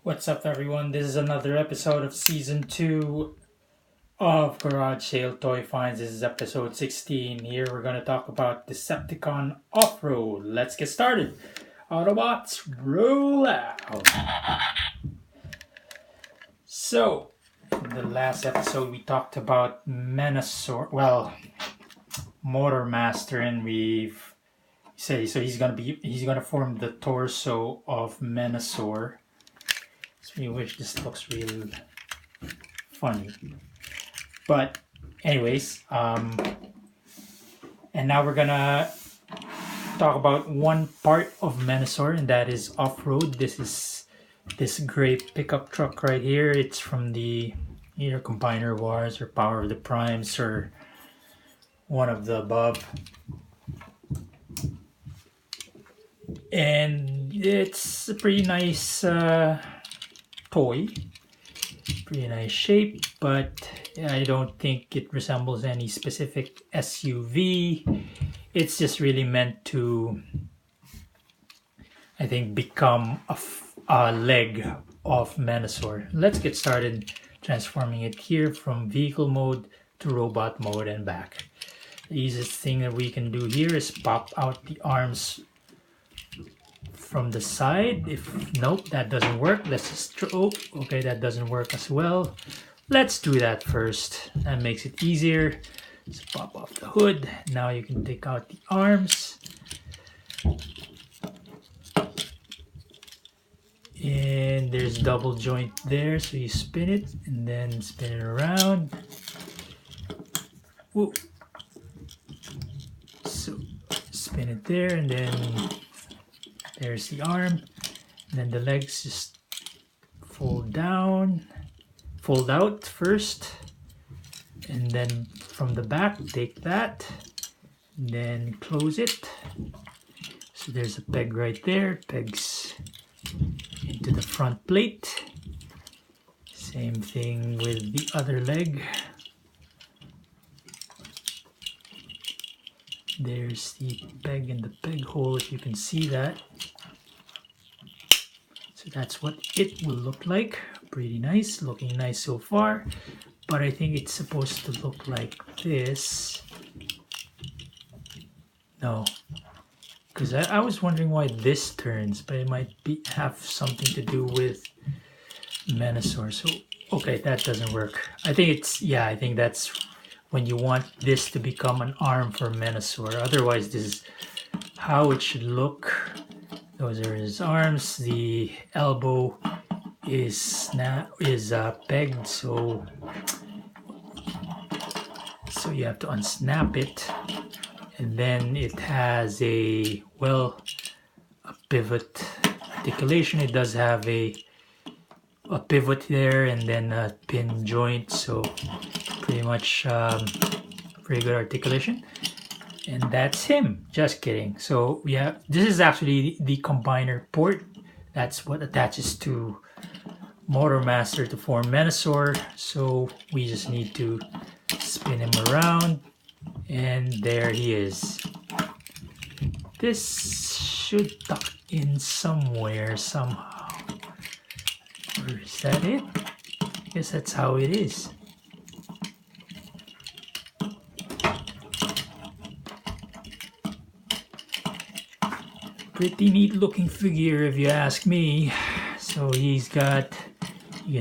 What's up, everyone? This is another episode of Season 2 of Garage Sale Toy Finds. This is episode 16. Here we're going to talk about Decepticon Off-Road. Let's get started. Autobots, roll out! So, in the last episode we talked about Menasor, Motor Master, and we've said so he's gonna form the torso of Menasor. I wish this looks real funny. But anyways, and now we're gonna talk about one part of Menasor, and that is off-road. This is this gray pickup truck right here. It's from the either Combiner Wars or Power of the Primes or one of the above. And it's a pretty nice toy, pretty nice shape, but I don't think it resembles any specific SUV. It's just really meant to, I think, become a leg of Menasor. Let's get started transforming it here from vehicle mode to robot mode and back. The easiest thing that we can do here is pop out the arms from the side. Nope, that doesn't work. Let's just okay, that doesn't work as well. Let's do that first. That makes it easier. Just pop off the hood. Now you can take out the arms. And there's double joint there, so you spin it and then spin it around. Whoa. So spin it there, and then there's the arm, and then the legs just fold out first, and then from the back take that, and then close it. So there's a peg right there, pegs into the front plate. Same thing with the other leg. There's the peg in the peg hole, if you can see that. So that's what it will look like. Pretty nice, looking nice so far. But I think it's supposed to look like this. No, because I was wondering why this turns, but it might have something to do with Menasor. So, okay, that doesn't work. I think that's when you want this to become an arm for Menasor. Otherwise, this is how it should look. Those are his arms. The elbow is pegged, so you have to unsnap it, and then it has a pivot articulation. It does have a pivot there, and then a pin joint. So pretty much pretty good articulation. And that's him. Just kidding. So yeah, this is actually the combiner port. That's what attaches to Motor Master to form Menasor. So we just need to spin him around, and there he is. This should tuck in somewhere somehow. Or is that it? I guess that's how it is. Pretty neat looking figure, if you ask me. So you can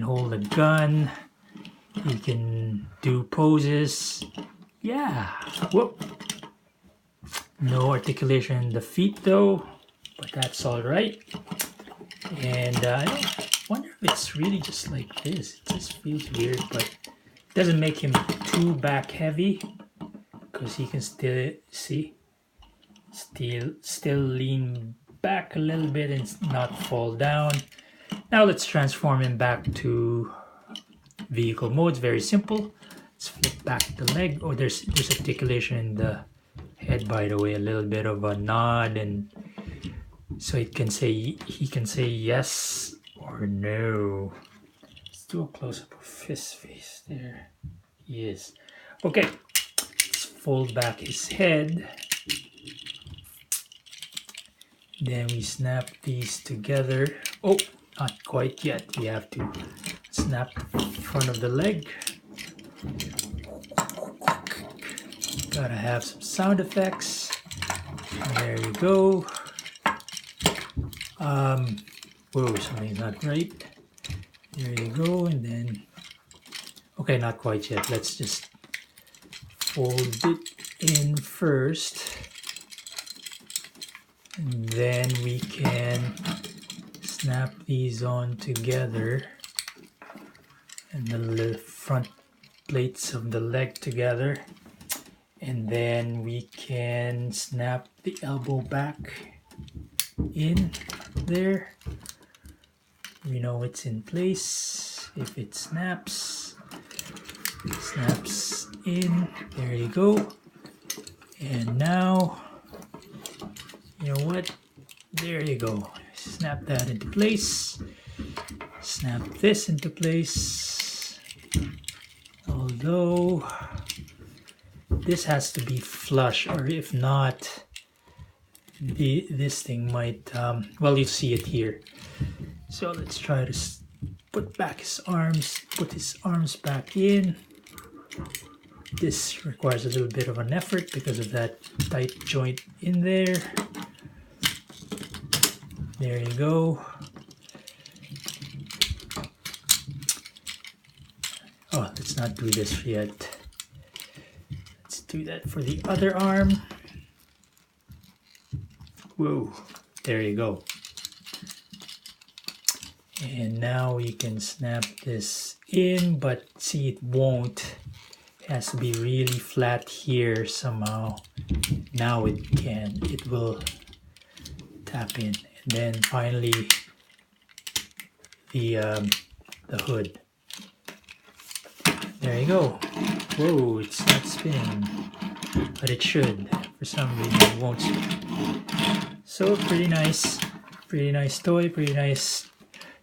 hold a gun, you can do poses. Yeah, whoop. No articulation in the feet though, but that's all right. And I wonder if it's really just like this. It just feels weird, but it doesn't make him too back heavy, because he can still still lean back a little bit and not fall down. Now let's transform him back to vehicle mode. It's very simple. Let's flip back the leg. Oh, there's articulation in the head, by the way, a little bit of a nod, and so he can say yes or no. Let's do a close-up of his face. There he is. Okay, let's fold back his head. Then we snap these together. Oh, Not quite yet. We have to snap the front of the leg. Gotta have some sound effects. There you go. Whoa, something's not right. There you go, and then... Okay, not quite yet. Let's just fold it in first. And then we can snap these on together. And the front plates of the leg together. And then we can snap the elbow back in there. We know it's in place. If it snaps in. There you go. And now, you know what? There you go. Snap that into place. Snap this into place. Although this has to be flush, or if not, this thing might, well, you see it here. So let's try to put his arms back in. This requires a little bit of an effort because of that tight joint in there. There you go. Oh, let's not do this yet. Let's do that for the other arm. Whoa, there you go. And now we can snap this in, but see, it won't. It has to be really flat here somehow. Now it can. It will tap in. And then finally the hood. There you go. Whoa, it's not spinning, but it should. For some reason it won't spin. So pretty nice toy, pretty nice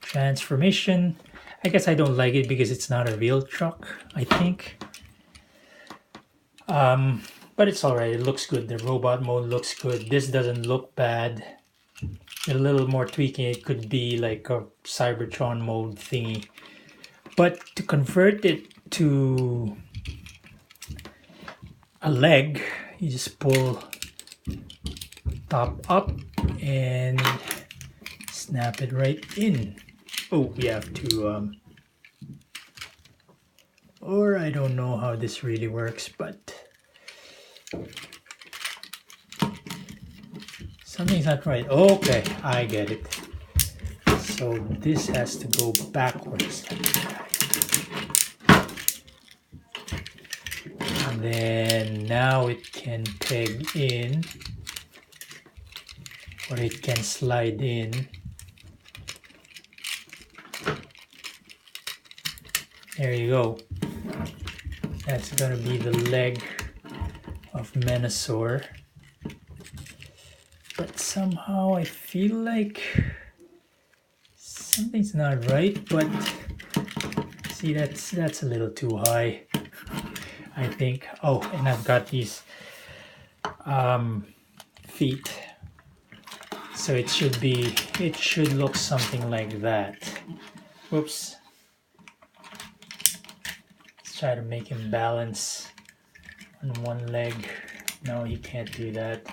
transformation. I guess I don't like it because it's not a real truck, I think. But it's alright, it looks good. The robot mode looks good. This doesn't look bad. A little more tweaking, it could be like a Cybertron mode thingy. But to convert it to a leg, you just pull top up and snap it right in. Oh, we have to, or I don't know how this really works, but something's not right. Okay, I get it. So this has to go backwards. And then now it can peg in, or it can slide in. There you go. That's gonna be the leg of Menasor. But somehow I feel like something's not right, but see, that's a little too high, I think. Oh, and I've got these feet. So it should look something like that. Whoops. Try to make him balance on one leg. No, he can't do that.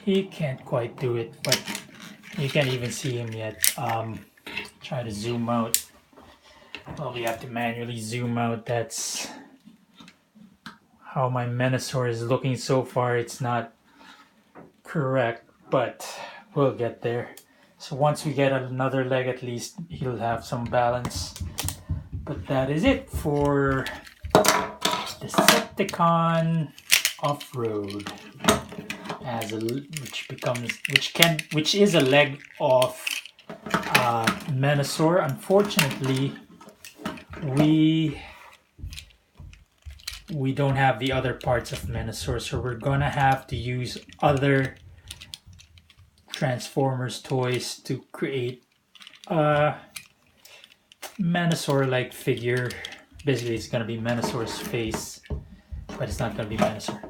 He can't quite do it, but you can't even see him yet. Try to zoom out. Well, we have to manually zoom out. That's how my Menasor is looking so far. It's not correct, but we'll get there. So once we get another leg, at least he'll have some balance. But that is it for Decepticon Off-Road, which is a leg of Menasor. Unfortunately, we don't have the other parts of Menasor, so we're gonna have to use other Transformers toys to create Menasor-like figure. Basically, it's going to be Menasor's face, but it's not going to be Menasor.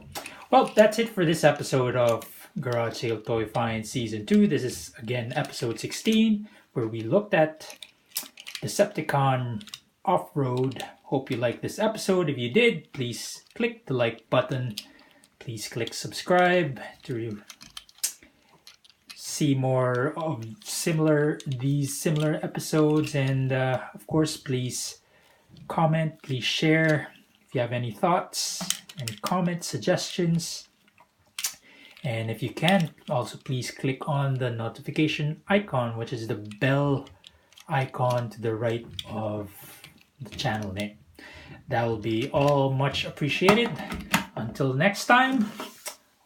Well, that's it for this episode of Garage Sale Toy Find Season 2. This is, again, episode 16, where we looked at Decepticon Off-Road. Hope you liked this episode. If you did, please click the like button. Please click subscribe to see more of these similar episodes. And of course, please comment, please share if you have any thoughts and comment suggestions. And if you can, also please click on the notification icon, which is the bell icon to the right of the channel name. That will be all much appreciated. Until next time,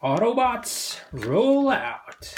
Autobots roll out.